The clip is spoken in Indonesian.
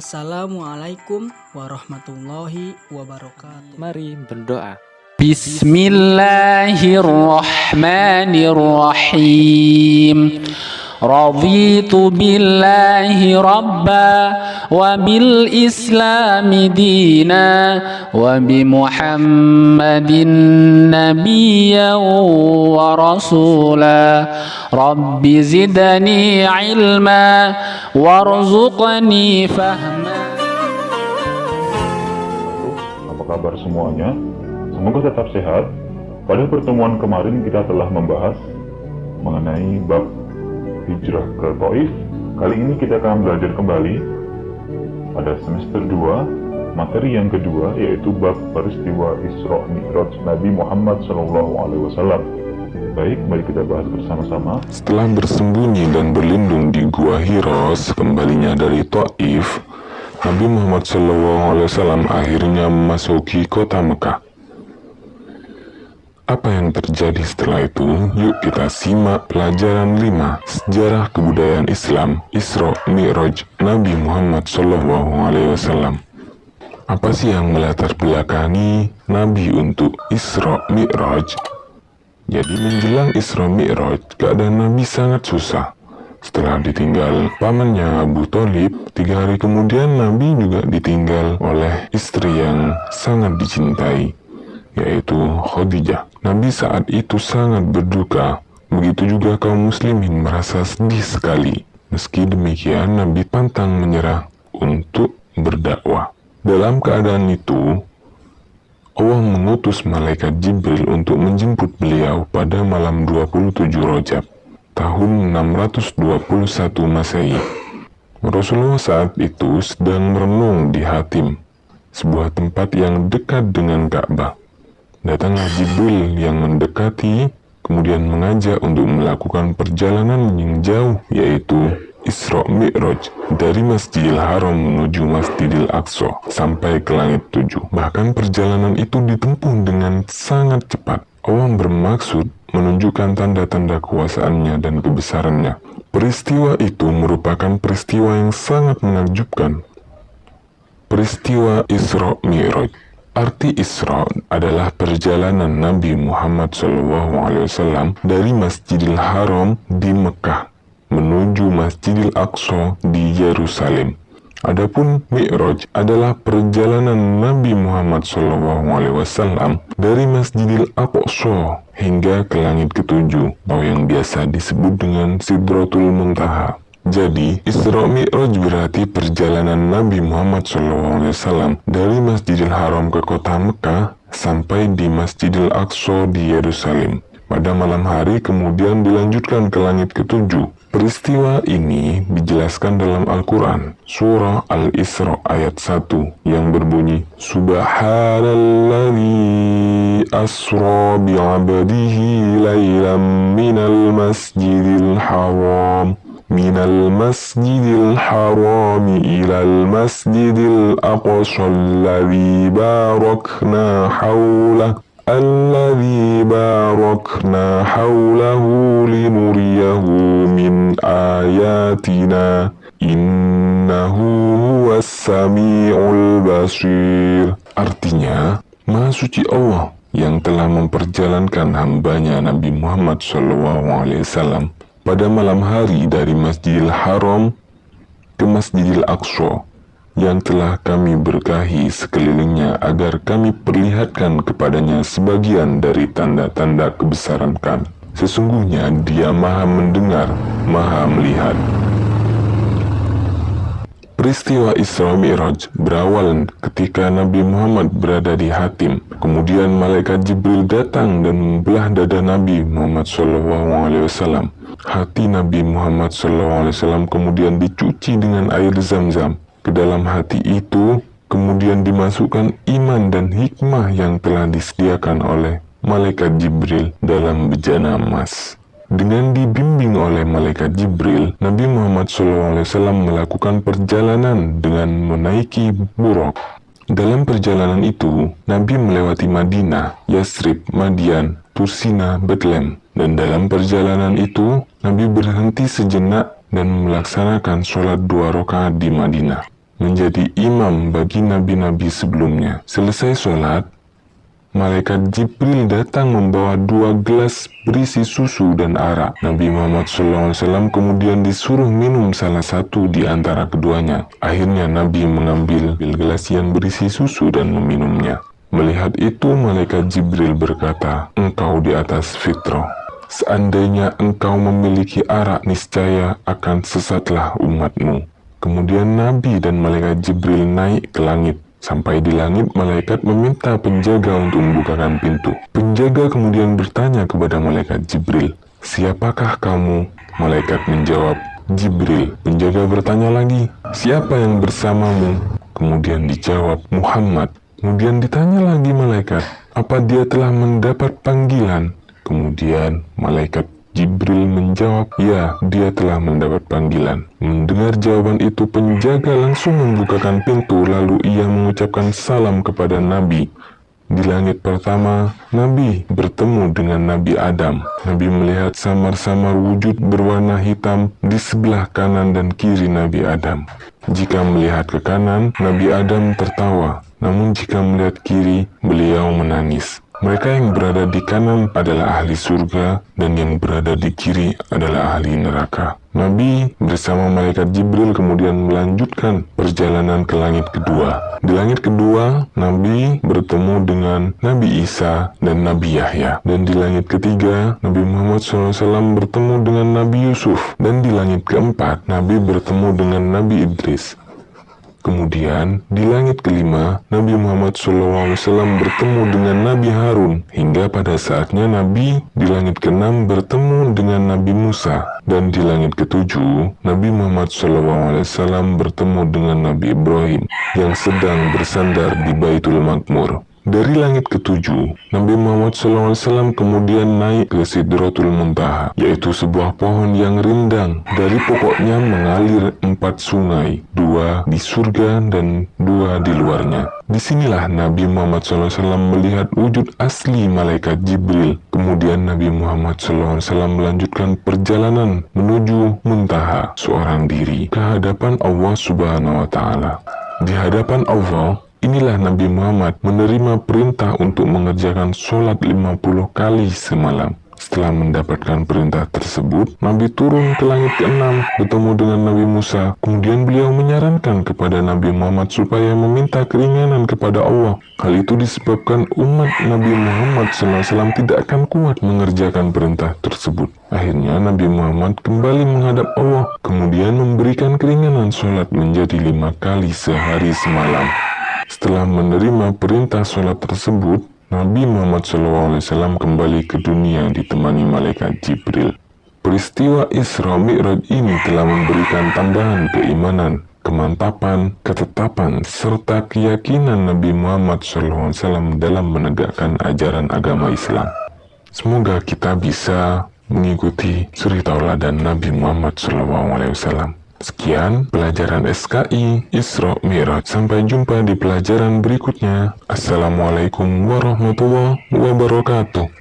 Assalamualaikum warahmatullahi wabarakatuh. Mari berdoa. Bismillahirrahmanirrahim. Raditu billahi rabba wa bil islami dina wa bi Muhammadin nabiyyan wa rasula. Rabbi zidni ilma warzuqni fahma. Apa kabar semuanya? Semoga tetap sehat. Pada pertemuan kemarin kita telah membahas mengenai bab hijrah ke Taif. Kali ini kita akan belajar kembali pada semester 2, materi yang kedua, yaitu bab peristiwa Isra Mi'raj Nabi Muhammad SAW. Baik, mari kita bahas bersama-sama. Setelah bersembunyi dan berlindung di Gua Hira kembalinya dari Taif, Nabi Muhammad SAW akhirnya memasuki kota Mekah. Apa yang terjadi setelah itu? Yuk kita simak pelajaran 5 Sejarah Kebudayaan Islam Isra Mi'raj Nabi Muhammad SAW. Apa sih yang melatar belakangi Nabi untuk Isra Mi'raj? Jadi menjelang Isra Mi'raj, keadaan Nabi sangat susah. Setelah ditinggal pamannya Abu Thalib, 3 hari kemudian Nabi juga ditinggal oleh istri yang sangat dicintai, yaitu Khadijah. Nabi saat itu sangat berduka. Begitu juga kaum muslimin merasa sedih sekali. Meski demikian, Nabi pantang menyerah untuk berdakwah. Dalam keadaan itu, Allah mengutus malaikat Jibril untuk menjemput beliau pada malam 27 Rajab, tahun 621 Masehi. Rasulullah saat itu sedang merenung di Hatim, sebuah tempat yang dekat dengan Ka'bah. Datanglah Jibril yang mendekati, kemudian mengajak untuk melakukan perjalanan yang jauh, yaitu Isra Mi'raj dari Masjidil Haram menuju Masjidil Aqsa sampai ke langit 7. Bahkan perjalanan itu ditempuh dengan sangat cepat. Allah bermaksud menunjukkan tanda-tanda kuasaannya dan kebesarannya. Peristiwa itu merupakan peristiwa yang sangat menakjubkan. Peristiwa Isra Mi'raj. Arti Isra adalah perjalanan Nabi Muhammad SAW dari Masjidil Haram di Mekah menuju Masjidil Aqsa di Yerusalem. Adapun Mi'raj adalah perjalanan Nabi Muhammad SAW dari Masjidil Aqsa hingga ke langit ke-7, atau yang biasa disebut dengan Sidratul Muntaha. Jadi, Isra Mi'raj berarti perjalanan Nabi Muhammad SAW dari Masjidil Haram ke kota Mekah sampai di Masjidil Aqsa di Yerusalem. Pada malam hari kemudian dilanjutkan ke langit ke-7. Peristiwa ini dijelaskan dalam Al-Quran, surah Al-Isra ayat 1 yang berbunyi, Subhanalladzi asra bi'abdihi laylan minal masjidil haram ilal masjidil aqsa alladzi barakna hawlahu linuriyahu min ayatina innahu huwas sami'ul basir. Artinya, Maha Suci Allah yang telah memperjalankan hambanya Nabi Muhammad SAW pada malam hari dari Masjidil Haram ke Masjidil Aqsa yang telah kami berkahi sekelilingnya agar kami perlihatkan kepadanya sebagian dari tanda-tanda kebesaran kami. Sesungguhnya Dia Maha Mendengar, Maha Melihat. Peristiwa Isra Mi'raj berawal ketika Nabi Muhammad berada di Hatim. Kemudian malaikat Jibril datang dan membelah dada Nabi Muhammad SAW. Hati Nabi Muhammad SAW kemudian dicuci dengan air Zam-Zam. Ke dalam hati itu kemudian dimasukkan iman dan hikmah yang telah disediakan oleh malaikat Jibril dalam bejana emas. Dengan dibimbing oleh malaikat Jibril, Nabi Muhammad SAW melakukan perjalanan dengan menaiki buraq. Dalam perjalanan itu, Nabi melewati Madinah, Yasrib, Madian, Tursina, Bethlehem. Dan dalam perjalanan itu, Nabi berhenti sejenak dan melaksanakan sholat 2 rakaat di Madinah. menjadi imam bagi nabi-nabi sebelumnya. Selesai sholat, malaikat Jibril datang membawa 2 gelas berisi susu dan arak. Nabi Muhammad SAW kemudian disuruh minum salah satu di antara keduanya. Akhirnya Nabi mengambil gelas yang berisi susu dan meminumnya. Melihat itu, malaikat Jibril berkata, "Engkau di atas fitrah. Seandainya engkau memiliki arak, niscaya akan sesatlah umatmu." Kemudian Nabi dan malaikat Jibril naik ke langit. Sampai di langit, malaikat meminta penjaga untuk membukakan pintu. Penjaga kemudian bertanya kepada malaikat Jibril, "Siapakah kamu?" Malaikat menjawab, "Jibril." Penjaga bertanya lagi, "Siapa yang bersamamu?" Kemudian dijawab, "Muhammad." Kemudian ditanya lagi malaikat, "Apa dia telah mendapat panggilan?" Kemudian malaikat Jibril menjawab, "Ya, dia telah mendapat panggilan." Mendengar jawaban itu, penjaga langsung membukakan pintu, lalu ia mengucapkan salam kepada Nabi. Di langit pertama, Nabi bertemu dengan Nabi Adam. Nabi melihat samar-samar wujud berwarna hitam di sebelah kanan dan kiri Nabi Adam. Jika melihat ke kanan, Nabi Adam tertawa. Namun jika melihat kiri, beliau menangis. Mereka yang berada di kanan adalah ahli surga, dan yang berada di kiri adalah ahli neraka. Nabi bersama malaikat Jibril kemudian melanjutkan perjalanan ke langit kedua. Di langit kedua, Nabi bertemu dengan Nabi Isa dan Nabi Yahya. Dan di langit ketiga, Nabi Muhammad SAW bertemu dengan Nabi Yusuf. Dan di langit keempat, Nabi bertemu dengan Nabi Idris. Kemudian, di langit kelima, Nabi Muhammad SAW bertemu dengan Nabi Harun, hingga pada saatnya Nabi di langit keenam bertemu dengan Nabi Musa. Dan di langit ketujuh, Nabi Muhammad SAW bertemu dengan Nabi Ibrahim, yang sedang bersandar di Baitul Maqmur. Dari langit ketujuh, Nabi Muhammad SAW kemudian naik ke Sidratul Muntaha, yaitu sebuah pohon yang rindang. Dari pokoknya mengalir 4 sungai, 2 di surga dan 2 di luarnya. Disinilah Nabi Muhammad SAW melihat wujud asli malaikat Jibril. Kemudian Nabi Muhammad SAW melanjutkan perjalanan menuju Muntaha, seorang diri, ke hadapan Allah Subhanahu wa Ta'ala. Di hadapan Allah, inilah Nabi Muhammad menerima perintah untuk mengerjakan sholat 50 kali semalam. Setelah mendapatkan perintah tersebut, Nabi turun ke langit ke-6, bertemu dengan Nabi Musa. Kemudian beliau menyarankan kepada Nabi Muhammad supaya meminta keringanan kepada Allah. Hal itu disebabkan umat Nabi Muhammad SAW tidak akan kuat mengerjakan perintah tersebut. Akhirnya Nabi Muhammad kembali menghadap Allah, kemudian memberikan keringanan sholat menjadi 5 kali sehari semalam. Setelah menerima perintah sholat tersebut, Nabi Muhammad SAW kembali ke dunia ditemani malaikat Jibril. Peristiwa Isra Mi'raj ini telah memberikan tambahan keimanan, kemantapan, ketetapan, serta keyakinan Nabi Muhammad SAW dalam menegakkan ajaran agama Islam. Semoga kita bisa mengikuti suri tauladan Nabi Muhammad SAW. Sekian pelajaran SKI Isra Mi'raj. Sampai jumpa di pelajaran berikutnya. Assalamualaikum warahmatullahi wabarakatuh.